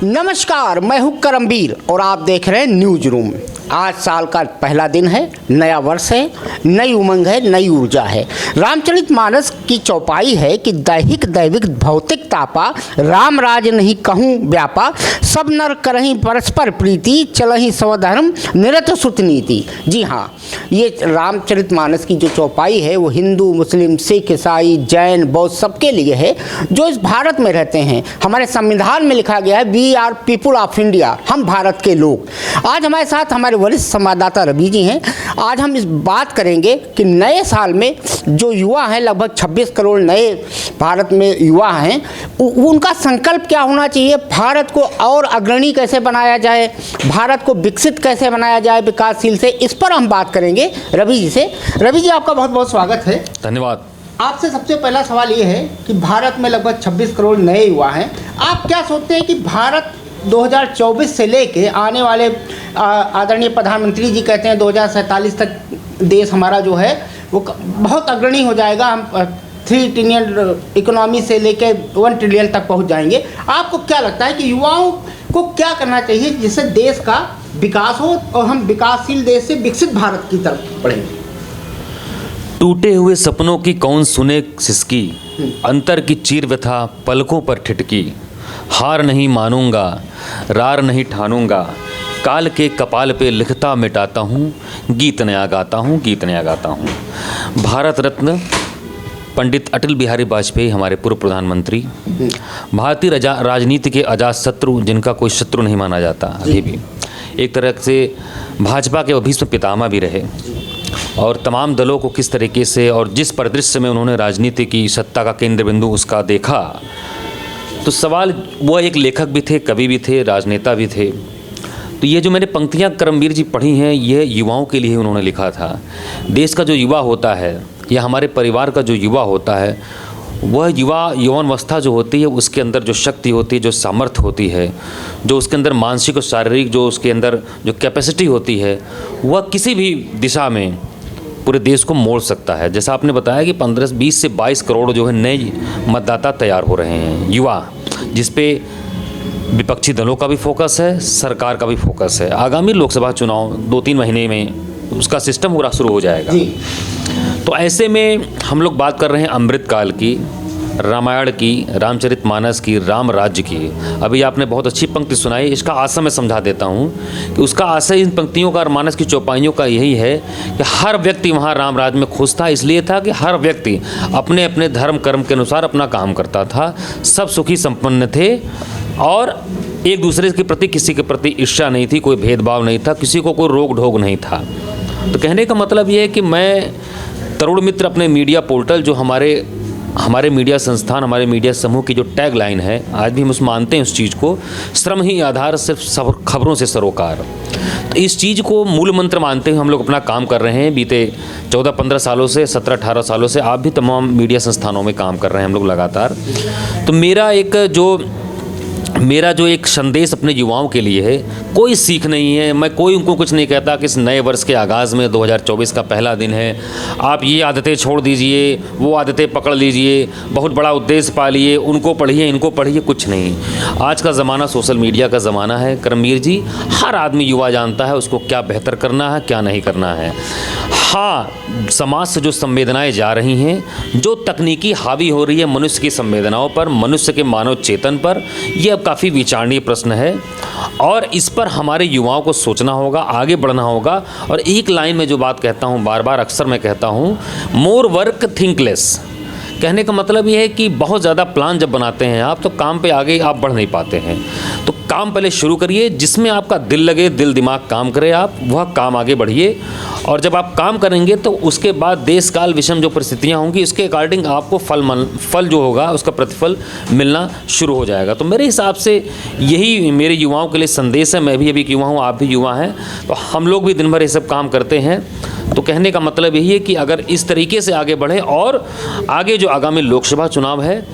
नमस्कार, मैं हूं करमवीर और आप देख रहे हैं न्यूज रूम। आज साल का पहला दिन है, नया वर्ष है, नई उमंग है, नई ऊर्जा है। रामचरितमानस की चौपाई है कि दैहिक दैविक भौतिक तापा, राम राज नहीं कहूँ व्यापा, सब नर करहीं परस्पर प्रीति, चलहीं स्वधर्म निरत सुत नीति। जी हाँ, ये रामचरितमानस की जो चौपाई है वो हिंदू, मुस्लिम, सिख, ईसाई, जैन, बौद्ध सबके लिए है जो इस भारत में रहते हैं। हमारे संविधान में लिखा गया है, we are people of India, हम भारत के लोग। आज हमारे साथ हमारे वरिष्ठ संवाददाता रवि जी हैं। आज हम इस बात करेंगे कि नए साल में जो युवा हैं, लगभग 26 करोड़ नए भारत में युवा हैं, उनका संकल्प क्या होना चाहिए, भारत को और अग्रणी कैसे बनाया जाए, भारत को विकसित कैसे बनाया जाए विकासशील से, इस पर हम बात करेंगे रवि जी से। रवि जी, आपका बहुत बहुत स्वागत है। धन्यवाद। आपसे सबसे पहला सवाल ये है कि भारत में लगभग 26 करोड़ नए युवा हैं। आप क्या सोचते हैं कि भारत 2024 से लेके आने वाले, आदरणीय प्रधानमंत्री जी कहते हैं 2047 तक देश हमारा जो है वो बहुत अग्रणी हो जाएगा, हम 3 ट्रिलियन इकोनॉमी से लेके 1 ट्रिलियन तक पहुंच जाएंगे। आपको क्या लगता है कि युवाओं को क्या करना चाहिए जिससे देश का विकास हो और हम विकासशील देश से विकसित भारत की तरफ बढ़ेंगे? टूटे हुए सपनों की कौन सुने सिसकी, अंतर की चीर व्यथा पलकों पर ठिठकी, हार नहीं मानूंगा, रार नहीं ठानूंगा, काल के कपाल पे लिखता मिटाता हूँ, गीत नया गाता हूँ, गीत नया गाता हूँ। भारत रत्न पंडित अटल बिहारी वाजपेयी हमारे पूर्व प्रधानमंत्री, भारतीय राजनीति के अजात शत्रु जिनका कोई शत्रु नहीं माना जाता, अभी भी एक तरह से भाजपा के भीष्म पितामह भी रहे और तमाम दलों को किस तरीके से और जिस परिदृश्य में उन्होंने राजनीति की सत्ता का केंद्र बिंदु उसका देखा, तो सवाल, वो एक लेखक भी थे, कवि भी थे, राजनेता भी थे। तो ये जो मैंने पंक्तियाँ करमवीर जी पढ़ी हैं, ये युवाओं के लिए उन्होंने लिखा था। देश का जो युवा होता है या हमारे परिवार का जो युवा होता है, वह यौवनावस्था जो होती है उसके अंदर जो शक्ति होती है, जो सामर्थ्य होती है, जो उसके अंदर मानसिक और शारीरिक जो उसके अंदर जो कैपेसिटी होती है, वह किसी भी दिशा में पूरे देश को मोड़ सकता है। जैसा आपने बताया कि 20 से 22 करोड़ जो है नए मतदाता तैयार हो रहे हैं, युवा, जिस पे विपक्षी दलों का भी फोकस है, सरकार का भी फोकस है। आगामी लोकसभा चुनाव 2-3 महीने में उसका सिस्टम पूरा शुरू हो जाएगा। तो ऐसे में हम लोग बात कर रहे हैं अमृतकाल की, रामायण की, रामचरितमानस की, राम राज्य की। अभी आपने बहुत अच्छी पंक्ति सुनाई, इसका आशय मैं समझा देता हूँ कि उसका आशय इन पंक्तियों का और मानस की चौपाइयों का यही है कि हर व्यक्ति वहाँ राम राज्य में खुश था। इसलिए था कि हर व्यक्ति अपने अपने धर्म कर्म के अनुसार अपना काम करता था, सब सुखी संपन्न थे और एक दूसरे के प्रति किसी के प्रति ईर्ष्या नहीं थी, कोई भेदभाव नहीं था, किसी को कोई रोक ढोक नहीं था। तो कहने का मतलब ये है कि मैं तरुण मित्र अपने मीडिया पोर्टल, जो हमारे मीडिया संस्थान, हमारे मीडिया समूह की जो टैग लाइन है, आज भी हम उस मानते हैं उस चीज़ को, श्रम ही आधार, सिर्फ खबरों से सरोकार। तो इस चीज़ को मूल मंत्र मानते हुए हम लोग अपना काम कर रहे हैं। बीते 14-15 सालों से, 17-18 सालों से आप भी तमाम मीडिया संस्थानों में काम कर रहे हैं हम लोग लगातार। तो मेरा जो एक संदेश अपने युवाओं के लिए है, कोई सीख नहीं है, मैं कोई उनको कुछ नहीं कहता कि इस नए वर्ष के आगाज़ में 2024 का पहला दिन है, आप ये आदतें छोड़ दीजिए, वो आदतें पकड़ लीजिए, बहुत बड़ा उद्देश्य पा लिए, उनको पढ़िए, इनको पढ़िए, कुछ नहीं। आज का ज़माना सोशल मीडिया का ज़माना है करमवीर जी। हर आदमी युवा जानता है उसको क्या बेहतर करना है, क्या नहीं करना है। हाँ, समाज से जो संवेदनाएं जा रही हैं, जो तकनीकी हावी हो रही है मनुष्य की संवेदनाओं पर, मनुष्य के मानव चेतन पर, यह अब काफ़ी विचारणीय प्रश्न है और इस पर हमारे युवाओं को सोचना होगा, आगे बढ़ना होगा। और एक लाइन में जो बात कहता हूँ, बार बार अक्सर मैं कहता हूँ, मोर वर्क थिंक लेस। कहने का मतलब ये है कि बहुत ज़्यादा प्लान जब बनाते हैं आप, तो काम पे आगे आप बढ़ नहीं पाते हैं। तो काम पहले शुरू करिए, जिसमें आपका दिल लगे, दिल दिमाग काम करे, आप वह काम आगे बढ़िए। और जब आप काम करेंगे तो उसके बाद देश काल विषम जो परिस्थितियाँ होंगी, उसके अकॉर्डिंग आपको फल जो होगा उसका प्रतिफल मिलना शुरू हो जाएगा। तो मेरे हिसाब से यही मेरे युवाओं के लिए संदेश है। मैं भी अभी युवा हूँ, आप भी युवा हैं, तो हम लोग भी दिन भर ये सब काम करते हैं। तो कहने का मतलब यही है कि अगर इस तरीके से आगे बढ़े, और आगे जो आगामी लोकसभा चुनाव है,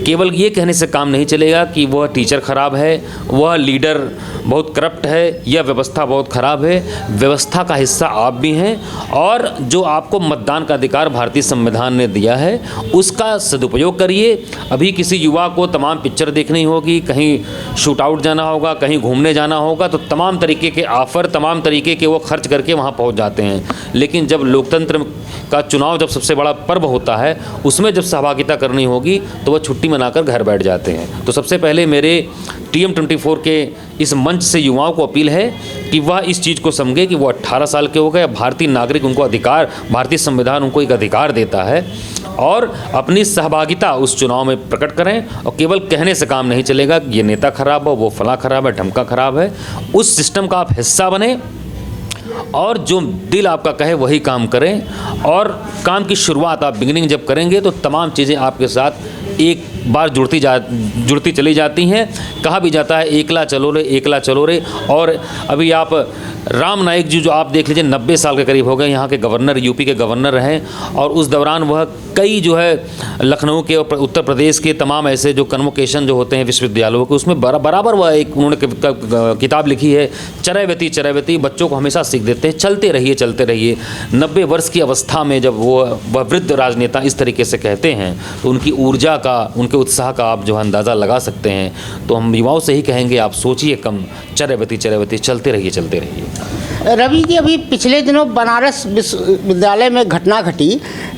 केवल ये कहने से काम नहीं चलेगा कि वह टीचर खराब है, वह लीडर बहुत करप्ट है, यह व्यवस्था बहुत ख़राब है। व्यवस्था का हिस्सा आप भी हैं और जो आपको मतदान का अधिकार भारतीय संविधान ने दिया है उसका सदुपयोग करिए। अभी किसी युवा को तमाम पिक्चर देखनी होगी, कहीं शूट आउट जाना होगा, कहीं घूमने जाना होगा, तो तमाम तरीके के ऑफ़र, तमाम तरीके के वो खर्च करके वहाँ पहुँच जाते हैं। लेकिन जब लोकतंत्र का चुनाव, जब सबसे बड़ा पर्व होता है, उसमें जब सहभागिता करनी होगी तो वह छुट्टी मनाकर घर बैठ जाते हैं। तो सबसे पहले मेरे TM24 के इस मंच से युवाओं को अपील है कि वह इस चीज़ को समझे कि वो 18 साल के हो गए, भारतीय नागरिक, उनको अधिकार, भारतीय संविधान उनको एक अधिकार देता है और अपनी सहभागिता उस चुनाव में प्रकट करें। और केवल कहने से काम नहीं चलेगा, ये नेता खराब हो, वो फला खराब है, ढमका खराब है। उस सिस्टम का आप हिस्सा बने और जो दिल आपका कहे वही काम करें। और काम की शुरुआत आप बिगिनिंग जब करेंगे तो तमाम चीज़ें आपके साथ एक बार जुड़ती चली जाती हैं। कहा भी जाता है एकला चलो रे, एकला चलो रे। और अभी आप राम नाईक जी जो आप देख लीजिए 90 साल के करीब हो गए, यहाँ के गवर्नर, यूपी के गवर्नर रहे और उस दौरान वह कई जो है लखनऊ के और उत्तर प्रदेश के तमाम ऐसे जो कन्वोकेशन जो होते हैं विश्वविद्यालयों के, उसमें बराबर वह एक उन्होंने किताब लिखी है, चरैवती चरैवती, बच्चों को हमेशा सीख देते हैं, चलते रहिए चलते रहिए। 90 वर्ष की अवस्था में जब वह वृद्ध राजनेता इस तरीके से कहते हैं तो उनकी ऊर्जा का, उनके उत्साह का आप जो है अंदाज़ा लगा सकते हैं। तो हम युवाओं से ही कहेंगे, आप सोचिए कम, चरैवती चरैवती, चलते रहिए चलते रहिए। रवि जी, अभी पिछले दिनों बनारस विश्वविद्यालय में घटना घटी,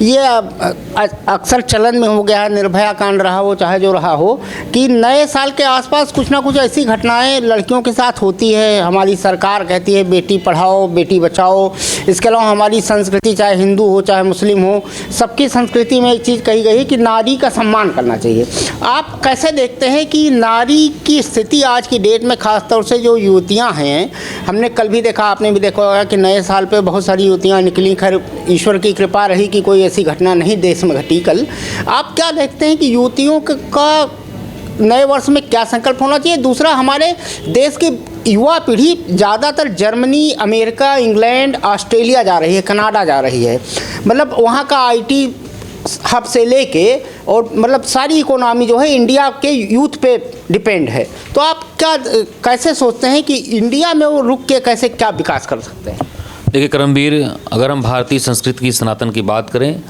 ये अक्सर चलन में हो गया है, निर्भया कांड रहा हो चाहे जो रहा हो, कि नए साल के आसपास कुछ ना कुछ ऐसी घटनाएं लड़कियों के साथ होती है। हमारी सरकार कहती है बेटी पढ़ाओ बेटी बचाओ। इसके अलावा हमारी संस्कृति, चाहे हिंदू हो चाहे मुस्लिम हो, सबकी संस्कृति में एक चीज़ कही गई है कि नारी का सम्मान करना चाहिए। आप कैसे देखते हैं कि नारी की स्थिति आज की डेट में, ख़ासतौर से जो युवतियाँ हैं, हमने कल भी देखा, आपने भी देखा होगा कि नए साल पे बहुत सारी युवतियाँ निकली। खैर ईश्वर की कृपा रही कि कोई ऐसी घटना नहीं देश में घटी कल। आप क्या देखते हैं कि युवतियों का नए वर्ष में क्या संकल्प होना चाहिए? दूसरा, हमारे देश की युवा पीढ़ी ज़्यादातर जर्मनी, अमेरिका, इंग्लैंड, ऑस्ट्रेलिया जा रही है, कनाडा जा रही है, मतलब वहाँ का IT हब से लेके और मतलब सारी इकोनॉमी जो है इंडिया के यूथ पे डिपेंड है। तो आप कैसे सोचते हैं कि इंडिया में वो रुक के कैसे क्या विकास कर सकते हैं? देखिए करमवीर, अगर हम भारतीय संस्कृति की, सनातन की बात करें,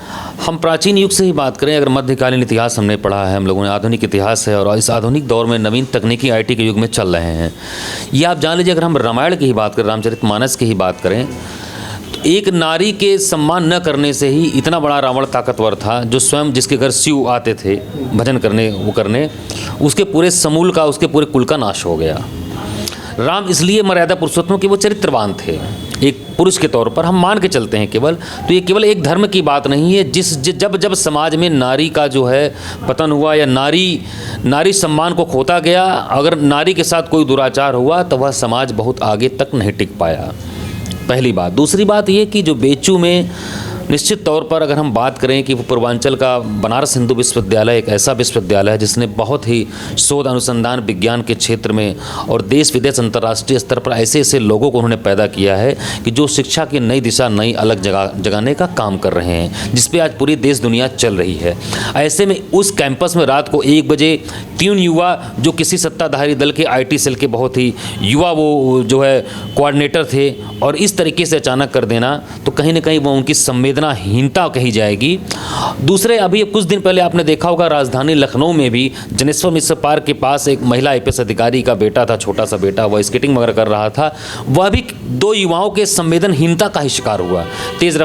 हम प्राचीन युग से ही बात करें, अगर मध्यकालीन इतिहास हमने पढ़ा है, हम लोगों ने आधुनिक इतिहास है और इस आधुनिक दौर में नवीन तकनीकी IT के युग में चल रहे हैं। ये आप जान लीजिए, अगर हम रामायण की ही बात करें, रामचरितमानस की ही बात करें, तो एक नारी के सम्मान न करने से ही इतना बड़ा रावण ताकतवर था, जो स्वयं जिसके घर शिव आते थे भजन करने, उसके पूरे समूल का, उसके पूरे कुल का नाश हो गया। राम इसलिए मर्यादा पुरुषोत्तम कि वो चरित्रवान थे, एक पुरुष के तौर पर हम मान के चलते हैं केवल। तो ये केवल एक धर्म की बात नहीं है। जब समाज में नारी का जो है पतन हुआ या नारी सम्मान को खोता गया, अगर नारी के साथ कोई दुराचार हुआ तो वह समाज बहुत आगे तक नहीं टिक पाया, पहली बात। दूसरी बात ये कि जो बेचू में निश्चित तौर पर अगर हम बात करें कि वो पूर्वांचल का बनारस हिंदू विश्वविद्यालय एक ऐसा विश्वविद्यालय है जिसने बहुत ही शोध, अनुसंधान, विज्ञान के क्षेत्र में और देश विदेश, अंतर्राष्ट्रीय स्तर पर ऐसे ऐसे लोगों को उन्होंने पैदा किया है कि जो शिक्षा की नई दिशा, नई अलग जगाने का काम कर रहे हैं, जिस पे आज पूरी देश दुनिया चल रही है। ऐसे में उस कैंपस में रात को 1 बजे 3 युवा, जो किसी सत्ताधारी दल के IT सेल के बहुत ही युवा वो जो है कोऑर्डिनेटर थे, और इस तरीके से अचानक कर देना, तो कहीं ना कहीं वो उनकी संवेदनाहीनता कही जाएगी। दूसरे, अभी कुछ दिन पहले आपने देखा होगा राजधानी लखनऊ में भी जनेश्वर मिश्र पार्क के पास एक महिला IPS अधिकारी का बेटा था, छोटा सा बेटा, वह स्केटिंग वगैरह कर रहा था, वह भी 2 युवाओं के संवेदनहीनता का ही शिकार हुआ। तेज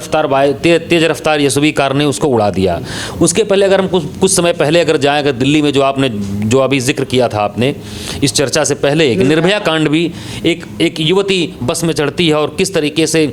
रफ्तार यशवी कार ने उसको उड़ा दिया। उसके पहले अगर हम कुछ समय पहले अगर जाएँ, अगर दिल्ली में जो अभी जिक्र किया था आपने इस चर्चा से पहले, एक निर्भया कांड भी, एक युवती बस में चढ़ती है और किस तरीके से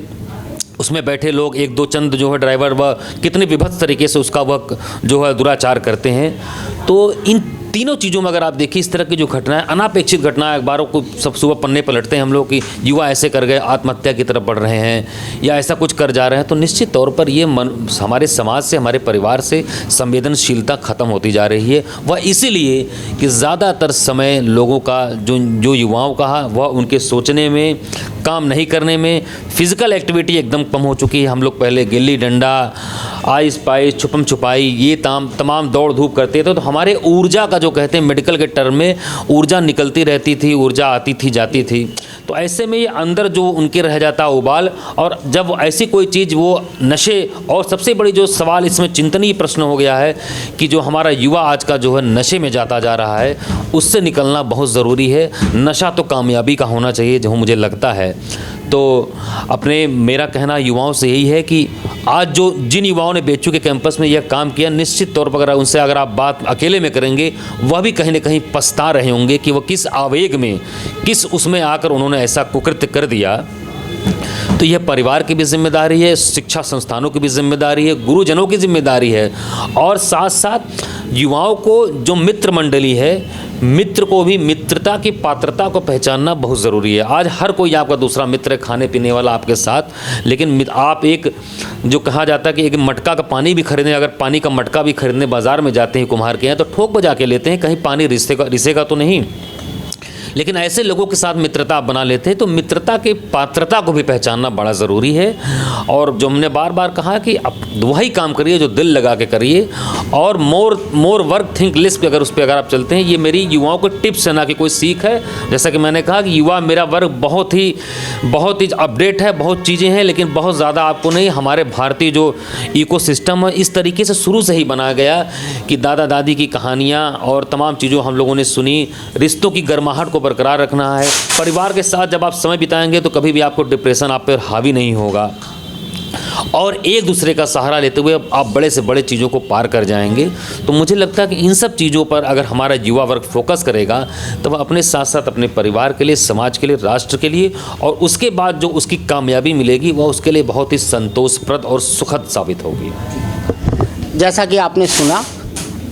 उसमें बैठे लोग, 1-2 चंद जो है ड्राइवर, वह कितनी विभत्स तरीके से उसका वह जो है दुराचार करते हैं। तो इन तीनों चीज़ों में अगर आप देखिए, इस तरह की जो घटनाएं, अनापेक्षित घटनाएं, अखबारों को सब सुबह पन्ने पलटते हैं हम लोग कि युवा ऐसे कर गए, आत्महत्या की तरफ बढ़ रहे हैं या ऐसा कुछ कर जा रहे हैं, तो निश्चित तौर पर ये हमारे समाज से, हमारे परिवार से संवेदनशीलता ख़त्म होती जा रही है। वह इसीलिए कि ज़्यादातर समय लोगों का जो युवाओं का वह उनके सोचने में काम नहीं करने में, फिजिकल एक्टिविटी एकदम कम हो चुकी है। हम लोग पहले गिल्ली डंडा, आइस पाइस, छुपम छुपाई, ये तमाम दौड़ धूप करते थे, तो हमारे ऊर्जा का जो कहते हैं मेडिकल के टर्म में, ऊर्जा निकलती रहती थी, ऊर्जा आती थी जाती थी। तो ऐसे में ये अंदर जो उनके रह जाता उबाल, और जब ऐसी कोई चीज़ वो नशे, और सबसे बड़ी जो सवाल इसमें चिंतनीय प्रश्न हो गया है कि जो हमारा युवा आज का जो है नशे में जाता जा रहा है, उससे निकलना बहुत ज़रूरी है। नशा तो कामयाबी का होना चाहिए, जो मुझे लगता है। तो अपने मेरा कहना युवाओं से यही है कि आज जो जिन युवाओं ने बेचू के कैंपस में यह काम किया, निश्चित तौर पर उनसे अगर आप बात अकेले में करेंगे, वह भी कहीं न कहीं पछता रहे होंगे कि वह किस आवेग में, किस उसमें आकर उन्होंने ऐसा कुकृत्य कर दिया। तो यह परिवार की भी जिम्मेदारी है, शिक्षा संस्थानों की भी जिम्मेदारी है, गुरुजनों की जिम्मेदारी है, और साथ साथ युवाओं को जो मित्र मंडली है, मित्र को भी मित्रता की पात्रता को पहचानना बहुत ज़रूरी है। आज हर कोई आपका दूसरा मित्र है, खाने पीने वाला आपके साथ, लेकिन आप एक जो कहा जाता है कि एक मटका का पानी भी खरीदने, अगर पानी का मटका भी खरीदने बाज़ार में जाते हैं कुम्हार के यहाँ, तो ठोक बजा के लेते हैं, कहीं पानी रिसेगा तो नहीं। लेकिन ऐसे लोगों के साथ मित्रता आप बना लेते हैं, तो मित्रता की पात्रता को भी पहचानना बड़ा ज़रूरी है। और जो हमने बार बार कहा कि अब वही काम करिए जो दिल लगा के करिए, और मोर वर्क थिंक लेस पे अगर आप चलते हैं, ये मेरी युवाओं को टिप्स है, ना कि कोई सीख है। जैसा कि मैंने कहा कि युवा मेरा वर्ग बहुत ही अपडेट है, बहुत चीज़ें हैं, लेकिन बहुत ज़्यादा आपको नहीं। हमारे भारतीय जो इकोसिस्टम है इस तरीके से शुरू से ही बनाया गया कि दादा दादी की कहानियाँ और तमाम चीज़ों हम लोगों ने सुनी, रिश्तों की गर्माहट को बरकरार रखना है। परिवार के साथ जब आप समय बिताएंगे तो कभी भी आपको डिप्रेशन आप पर हावी नहीं होगा, और एक दूसरे का सहारा लेते हुए आप बड़े से बड़े चीज़ों को पार कर जाएंगे। तो मुझे लगता है कि इन सब चीज़ों पर अगर हमारा युवा वर्ग फोकस करेगा, तो वह अपने साथ साथ अपने परिवार के लिए, समाज के लिए, राष्ट्र के लिए, और उसके बाद जो उसकी कामयाबी मिलेगी वह उसके लिए बहुत ही संतोषप्रद और सुखद साबित होगी। जैसा कि आपने सुना,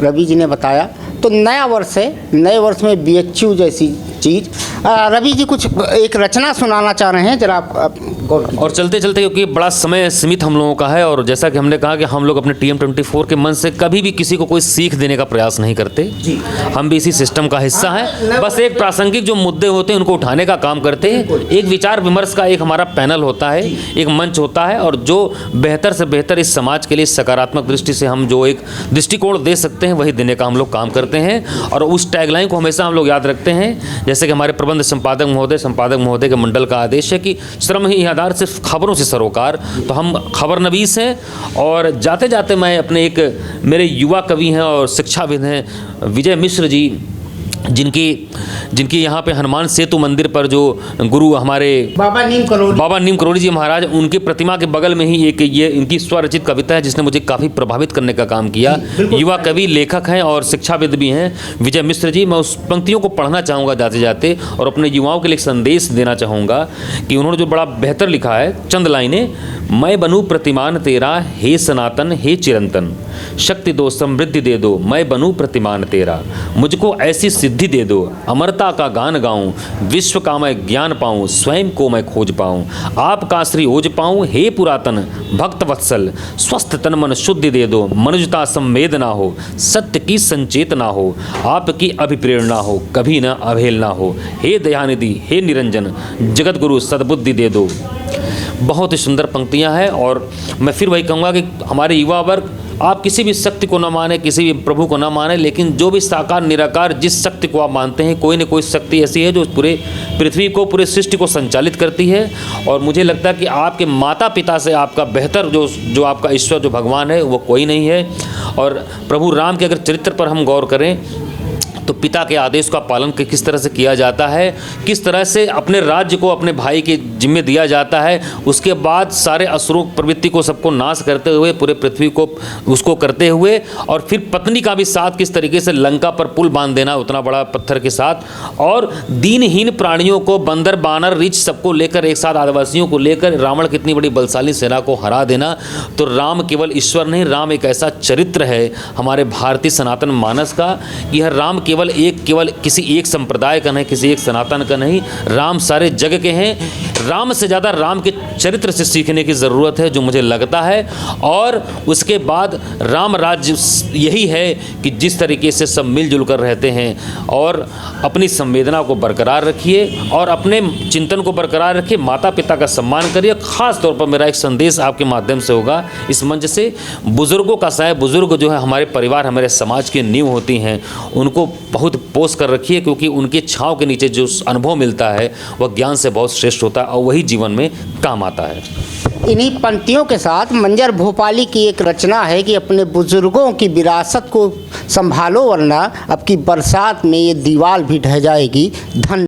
रवि जी ने बताया, तो नया वर्ष है, नए वर्ष में BHU जैसी चीज़, रवि जी कुछ एक रचना सुनाना चाह रहे हैं, जरा आप और चलते चलते, क्योंकि बड़ा समय सीमित हम लोगों का है, और जैसा कि हमने कहा कि हम लोग अपने TM24 के मन से कभी भी किसी को कोई सीख देने का प्रयास नहीं करते जी। हम भी इसी सिस्टम का हिस्सा हैं, बस एक प्रासंगिक जो मुद्दे होते हैं उनको उठाने का काम करते हैं। एक विचार विमर्श का एक हमारा पैनल होता है, एक मंच होता है, और जो बेहतर से बेहतर इस समाज के लिए सकारात्मक दृष्टि से हम जो एक दृष्टिकोण दे सकते हैं, वही देने का हम लोग काम करते हैं। और उस टैगलाइन को हमेशा हम लोग याद रखते हैं, जैसे कि हमारे प्रबंध संपादक महोदय के मंडल का आदेश है कि श्रम ही आधार, सिर्फ खबरों से सरोकार। तो हम खबर नवीस हैं। और जाते जाते मैं अपने एक मेरे युवा कवि हैं और शिक्षाविद हैं विजय मिश्र जी, जिनकी यहाँ पे हनुमान सेतु मंदिर पर जो गुरु हमारे बाबा नीम करोड़ी जी महाराज, उनकी प्रतिमा के बगल में ही एक ये इनकी स्वरचित कविता है, जिसने मुझे काफ़ी प्रभावित करने का काम किया। युवा कवि, लेखक हैं और शिक्षाविद भी हैं विजय मिश्र जी। मैं उस पंक्तियों को पढ़ना चाहूँगा जाते जाते, और अपने युवाओं के लिए एक संदेश देना चाहूँगा कि उन्होंने जो बड़ा बेहतर लिखा है, चंद लाइनें। मैं बनूँ प्रतिमान तेरा, हे सनातन हे चिरंतन, शक्ति दो समृद्धि दे दो, मैं बनूँ प्रतिमान तेरा, मुझको ऐसी सिद्धि दे दो, अमरता का गान गाऊं, विश्व का मैं ज्ञान पाऊं, स्वयं को मैं खोज पाऊं, आपका श्री ओज पाऊं, हे पुरातन भक्त वत्सल, स्वस्थ तन मन शुद्धि दे दो, मनुजता संवेद ना हो, सत्य की संचेत ना हो, आपकी अभिप्रेरणा हो, कभी न अवहेल ना हो, हे दयानिधि हे निरंजन, जगत गुरु सद्बुद्धि दे दो। बहुत ही सुंदर पंक्तियां हैं। और मैं फिर वही कहूँगा कि हमारे युवा वर्ग, आप किसी भी शक्ति को न माने, किसी भी प्रभु को न माने, लेकिन जो भी साकार निराकार जिस शक्ति को आप मानते हैं, कोई न कोई शक्ति ऐसी है जो पूरे पृथ्वी को, पूरे सृष्टि को संचालित करती है। और मुझे लगता है कि आपके माता पिता से आपका बेहतर जो आपका ईश्वर, जो भगवान है, वो कोई नहीं है। और प्रभु राम के अगर चरित्र पर हम गौर करें तो पिता के आदेश का पालन किस तरह से किया जाता है, किस तरह से अपने राज्य को अपने भाई के जिम्मे दिया जाता है, उसके बाद सारे असुरों प्रवृत्ति को सबको नाश करते हुए, पूरे पृथ्वी को उसको करते हुए, और फिर पत्नी का भी साथ किस तरीके से लंका पर पुल बांध देना उतना बड़ा पत्थर के साथ, और दीनहीन प्राणियों को, बंदर बानर रीछ सबको लेकर, एक साथ आदिवासियों को लेकर रावण की इतनी बड़ी बलशाली सेना को हरा देना। तो राम केवल ईश्वर नहीं, राम एक ऐसा चरित्र है हमारे भारतीय सनातन मानस का कि यह राम केवल किसी एक संप्रदाय का नहीं, किसी एक सनातन का नहीं, राम सारे जग के हैं। राम से ज़्यादा राम के चरित्र से सीखने की ज़रूरत है, जो मुझे लगता है। और उसके बाद राम राज्य यही है कि जिस तरीके से सब मिलजुल कर रहते हैं और अपनी संवेदना को बरकरार रखिए और अपने चिंतन को बरकरार रखिए, माता पिता का सम्मान करिए। ख़ास तौर पर मेरा एक संदेश आपके माध्यम से होगा इस मंच से, बुज़ुर्गों का सहाय, बुज़ुर्ग जो है हमारे परिवार, हमारे समाज की नींव होती हैं, उनको बहुत पोष कर रखिए, क्योंकि उनके छाँव के नीचे जो अनुभव मिलता है वह ज्ञान से बहुत श्रेष्ठ होता है और वही जीवन में काम आता है। इन्हीं पंक्तियों के साथ मंजर भोपाली की एक रचना है कि अपने बुजुर्गों की विरासत को संभालो, वरना अब की बरसात में ये दीवार भी ढह जाएगी। धन